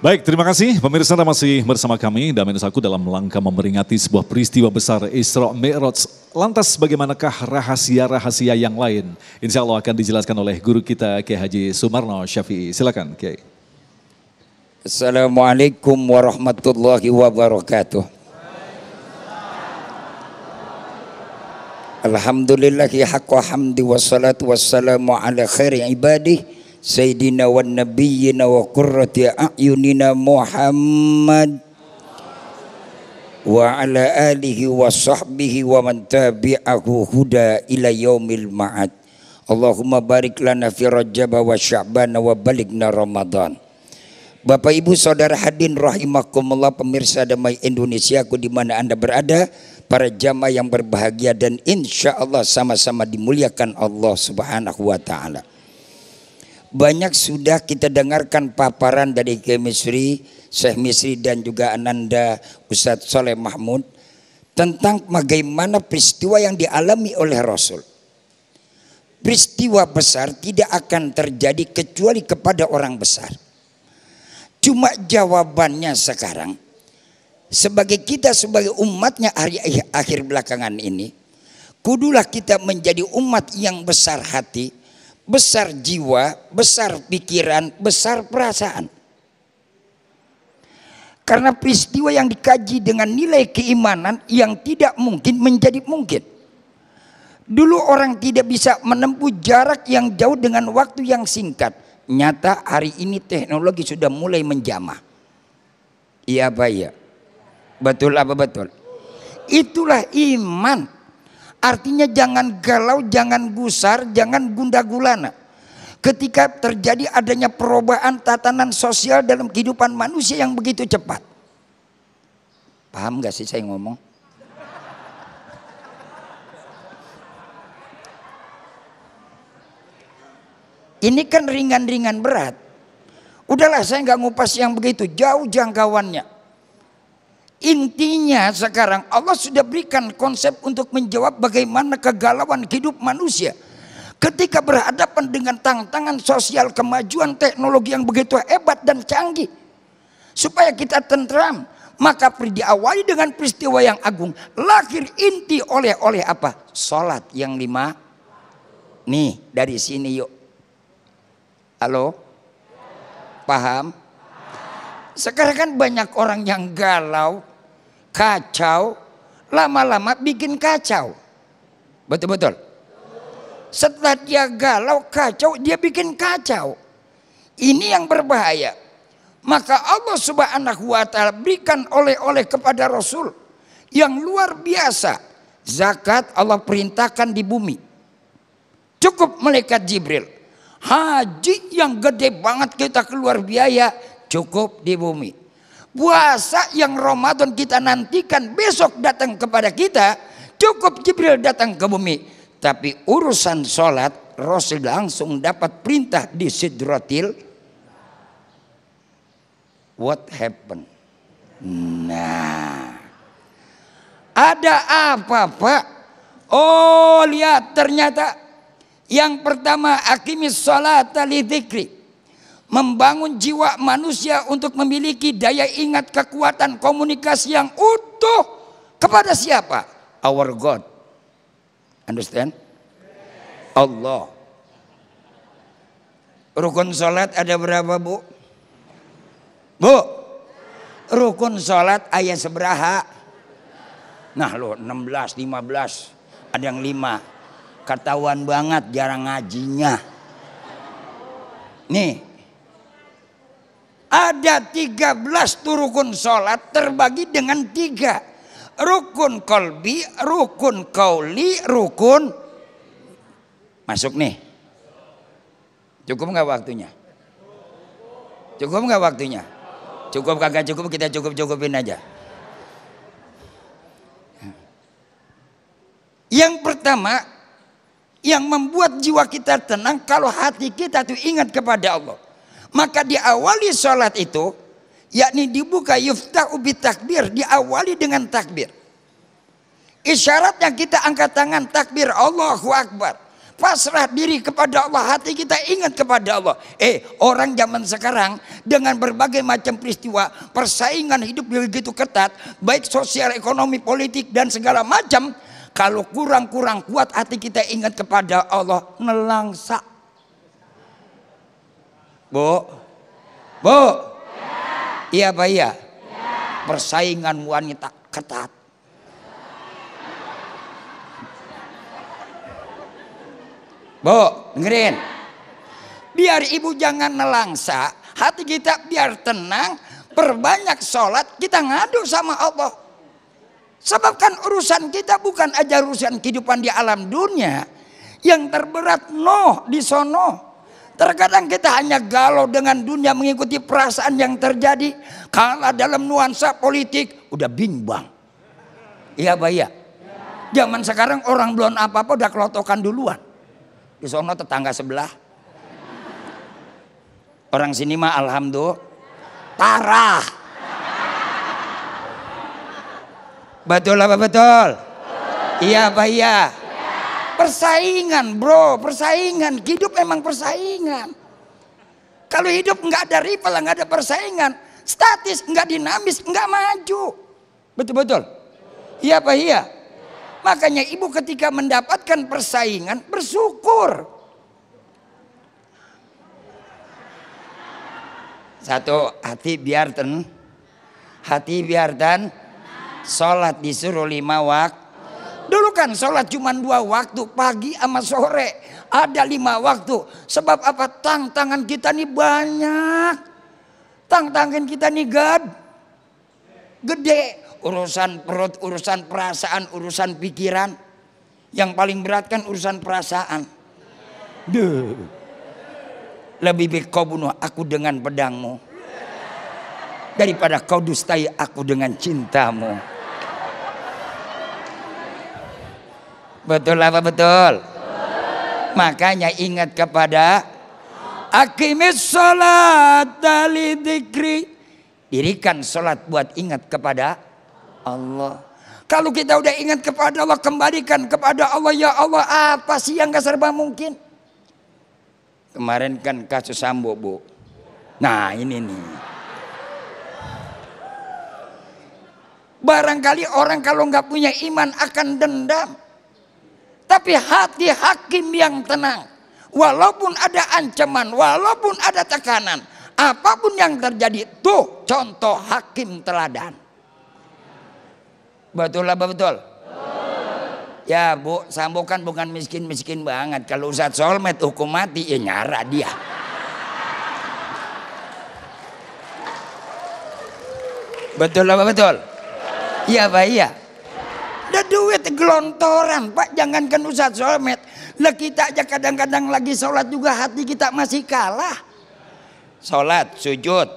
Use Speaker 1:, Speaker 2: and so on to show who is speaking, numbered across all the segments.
Speaker 1: Baik, terima kasih pemirsa Anda masih bersama kami dan aku dalam langkah memperingati sebuah peristiwa besar Isra Mi'raj. Lantas bagaimanakah rahasia-rahasia yang lain? Insya Allah akan dijelaskan oleh guru kita Kiai Haji Sumarno Syafi'i. Silakan Kiai.
Speaker 2: Assalamualaikum warahmatullahi wabarakatuh. Alhamdulillahi haqqa hamdi wassalatu wassalamu ala khairi ibadih Sayyidina wa nabiyyina wa qurrati a'yunina Muhammad wa ala alihi wa sahbihi wa man tabi'ahu huda ila yaumil ma'ad. Allahumma barik lana fi Rajab wa Sya'ban wa balighna Ramadan. Bapak Ibu Saudara hadirin rahimakumullah, pemirsa Damai Indonesia ku di mana Anda berada, para jamaah yang berbahagia dan insya Allah sama-sama dimuliakan Allah Subhanahu wa taala. Banyak sudah kita dengarkan paparan dari Kiai Misri, Syekh Misri dan juga Ananda Ustadz Soleh Mahmud tentang bagaimana peristiwa yang dialami oleh Rasul. Peristiwa besar tidak akan terjadi kecuali kepada orang besar. Cuma jawabannya sekarang, sebagai kita sebagai umatnya hari akhir belakangan ini, kudulah kita menjadi umat yang besar hati, besar jiwa, besar pikiran, besar perasaan. Karena peristiwa yang dikaji dengan nilai keimanan yang tidak mungkin menjadi mungkin. Dulu orang tidak bisa menempuh jarak yang jauh dengan waktu yang singkat. Nyata hari ini teknologi sudah mulai menjamah. Iya apa ya? Betul apa betul? Itulah iman. Artinya jangan galau, jangan gusar, jangan gundah gulana. Ketika terjadi adanya perubahan tatanan sosial dalam kehidupan manusia yang begitu cepat. Paham gak sih saya ngomong? Ini kan ringan-ringan berat. Udahlah saya nggak ngupas yang begitu jauh jangkauannya. Intinya sekarang Allah sudah berikan konsep untuk menjawab bagaimana kegalauan hidup manusia ketika berhadapan dengan tantangan sosial, kemajuan teknologi yang begitu hebat dan canggih. Supaya kita tentram, maka diawali dengan peristiwa yang agung. Lahir inti oleh apa? Salat yang 5. Nih dari sini yuk. Halo? Paham? Sekarang kan banyak orang yang galau, kacau, lama-lama bikin kacau. Betul-betul. Setelah dia galau, kacau, dia bikin kacau. Ini yang berbahaya. Maka Allah Subhanahu wa taala berikan oleh-oleh kepada Rasul yang luar biasa. Zakat Allah perintahkan di bumi. Cukup malaikat Jibril. Haji yang gede banget kita keluar biaya, cukup di bumi. Puasa yang Ramadan kita nantikan besok datang kepada kita, cukup Jibril datang ke bumi. Tapi urusan sholat, Rasul langsung dapat perintah di Sidratil. What happened? Nah, ada apa Pak? Oh lihat ternyata. Yang pertama, aqimis sholata lidzikri. Membangun jiwa manusia untuk memiliki daya ingat, kekuatan komunikasi yang utuh kepada siapa? Our God. Understand? Allah. Rukun sholat ada berapa Bu? Bu, rukun sholat ayat seberaha? Nah lo 16, 15, ada yang 5. Ketahuan banget jarang ngajinya. Nih. Ada 13 tuh rukun sholat terbagi dengan 3. Rukun kolbi, rukun kauli, rukun. Masuk nih. Cukup nggak waktunya? Cukup nggak waktunya? Cukup kagak cukup kita cukup-cukupin aja. Yang pertama, yang membuat jiwa kita tenang kalau hati kita tuh ingat kepada Allah. Maka diawali sholat itu, yakni dibuka yufta'u bitakbir, diawali dengan takbir. Isyaratnya kita angkat tangan takbir Allahu Akbar. pasrah diri kepada Allah, hati kita ingat kepada Allah. Orang zaman sekarang dengan berbagai macam peristiwa, persaingan hidup begitu ketat, baik sosial, ekonomi, politik dan segala macam. Kalau kurang-kurang kuat hati kita ingat kepada Allah, nelangsa. Bu, iya Pak, iya. Persaingan wanita ketat. Bu, dengerin. Biar ibu jangan nelangsa, hati kita biar tenang, perbanyak sholat, kita ngadu sama Allah. Sebab kan urusan kita bukan aja urusan kehidupan di alam dunia. Yang terberat di sono. Terkadang kita hanya galau dengan dunia, mengikuti perasaan yang terjadi. Kalau dalam nuansa politik udah bimbang. Iya Pak, iya. Zaman sekarang orang belum apa-apa udah kelotokan duluan. Di sono tetangga sebelah. Orang sini mah alhamdulillah parah. Betul apa betul? Iya Pak, iya. Persaingan bro, persaingan. Hidup memang persaingan. Kalau hidup nggak ada rival, nggak ada persaingan, statis, nggak dinamis, nggak maju. Betul-betul. Iya Pak, iya. Makanya ibu ketika mendapatkan persaingan bersyukur. Satu, hati biar sholat disuruh 5 waktu. Dulu kan sholat cuma 2 waktu, pagi sama sore. Ada 5 waktu. Sebab apa? Tantangan kita nih banyak. Tantangan kita nih gede. Urusan perut, urusan perasaan, urusan pikiran. Yang paling berat kan urusan perasaan. Lebih baik kau bunuh aku dengan pedangmu daripada kau dustai aku dengan cintamu. Betul apa betul? Makanya ingat kepada aqimis sholat li dzikri. Dirikan sholat buat ingat kepada Allah. Kalau kita udah ingat kepada Allah, kembalikan kepada Allah. Ya Allah, apa sih yang gak serba mungkin? Kemarin kan kasus Sambo, Bu. Nah ini nih. Barangkali orang kalau nggak punya iman akan dendam. Tapi hati hakim yang tenang. Walaupun ada ancaman, walaupun ada tekanan, apapun yang terjadi, tuh contoh hakim teladan. Betul apa betul? Ya Bu, Sambo kan bukan miskin-miskin banget. Kalau Ustadz Solmed hukum mati, ya nyara dia. Betul apa betul? Iya Pak, iya. Ada duit gelontoran Pak, jangankan Ustadz Solmed. Lah kita aja kadang-kadang lagi sholat juga hati kita masih kalah. Sholat, sujud,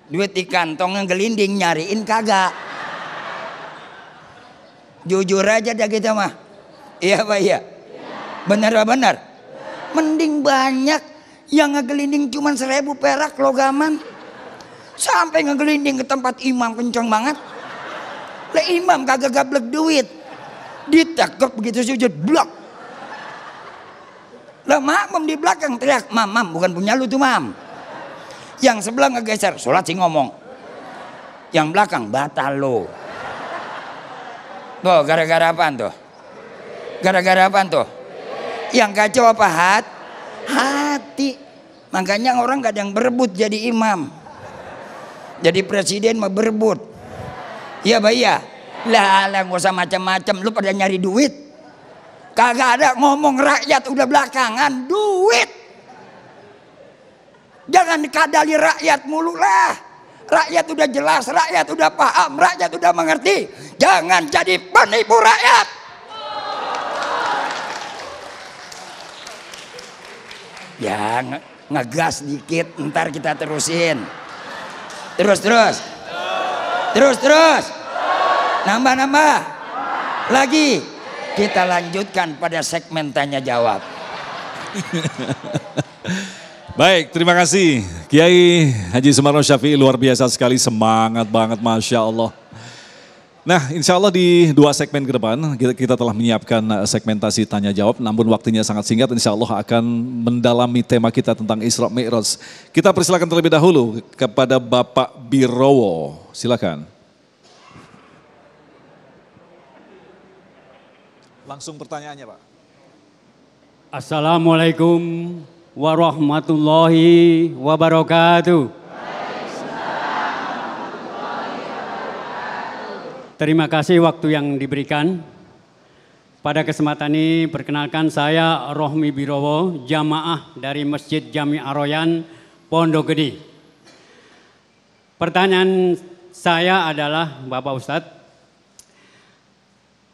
Speaker 2: duit di kantong ngelinding nyariin kagak. Jujur aja dah kita mah. Iya Pak, iya. Benar apa benar? Mending banyak yang ngegelinding cuman 1000 perak logaman. Sampai ngegelinding ke tempat imam kenceng banget. Lah imam kagak gablek duit. Ditekep begitu sujud blok. Lah makmum di belakang teriak, "Mam, bukan punya lu tuh, Mam." Yang sebelah ngegeser, sholat sih ngomong. Yang belakang batal lo. Tuh gara-gara apaan tuh? Gara-gara apaan tuh? Yang kacau apa hati. Makanya orang gak ada yang berebut jadi imam. Jadi presiden mah berebut. Iya Pak, iya. Lah gak usah macam-macam, lu pada nyari duit. Kagak ada ngomong rakyat udah belakangan, duit. Jangan dikadali rakyat mulu lah. Rakyat udah jelas, rakyat udah paham, rakyat udah mengerti. Jangan jadi penipu rakyat. Ya ngegas dikit, ntar kita terusin. Terus. Nambah. Lagi. Kita lanjutkan pada segmen tanya jawab.
Speaker 1: Baik, terima kasih Kiai Haji Sumarno Syafi'i, luar biasa sekali, semangat banget Masya Allah. Nah, insya Allah di 2 segmen ke depan kita telah menyiapkan segmentasi tanya jawab, namun waktunya sangat singkat. Insya Allah akan mendalami tema kita tentang Isra Mi'raj. Kita persilakan terlebih dahulu kepada Bapak Birowo, silakan. Langsung pertanyaannya, Pak.
Speaker 3: Assalamualaikum warahmatullahi wabarakatuh. Terima kasih waktu yang diberikan. Pada kesempatan ini perkenalkan saya Rohmi Birowo, jamaah dari Masjid Jami Ar-Royan, Pondok Gede. Pertanyaan saya adalah, Bapak Ustadz,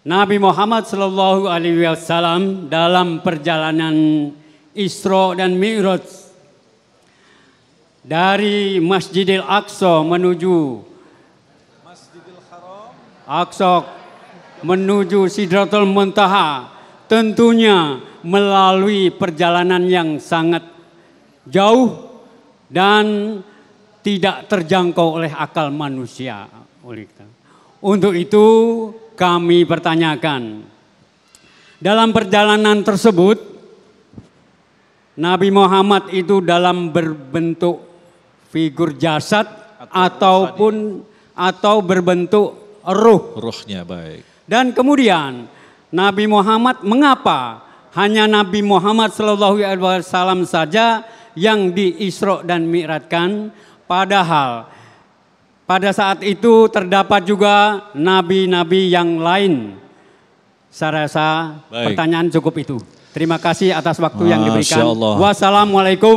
Speaker 3: Nabi Muhammad SAW dalam perjalanan Isra dan Mi'raj dari Masjidil Aqsa menuju Sidratul Muntaha, tentunya melalui perjalanan yang sangat jauh dan tidak terjangkau oleh akal manusia. Untuk itu kami pertanyakan, dalam perjalanan tersebut Nabi Muhammad itu dalam berbentuk figur jasad atau berbentuk ruhnya, baik. Dan kemudian Nabi Muhammad, mengapa hanya Nabi Muhammad SAW saja yang diisra dan mi'rajkan, padahal pada saat itu terdapat juga nabi-nabi yang lain. Saya rasa pertanyaan cukup itu. Terima kasih atas waktu yang diberikan. Wassalamualaikum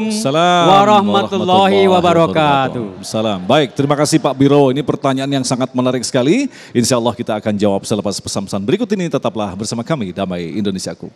Speaker 3: warahmatullahi wabarakatuh.
Speaker 1: Salam. Baik, terima kasih Pak Biro. Ini pertanyaan yang sangat menarik sekali. Insya Allah kita akan jawab selepas pesan-pesan berikut ini. Tetaplah bersama kami, Damai Indonesiaku.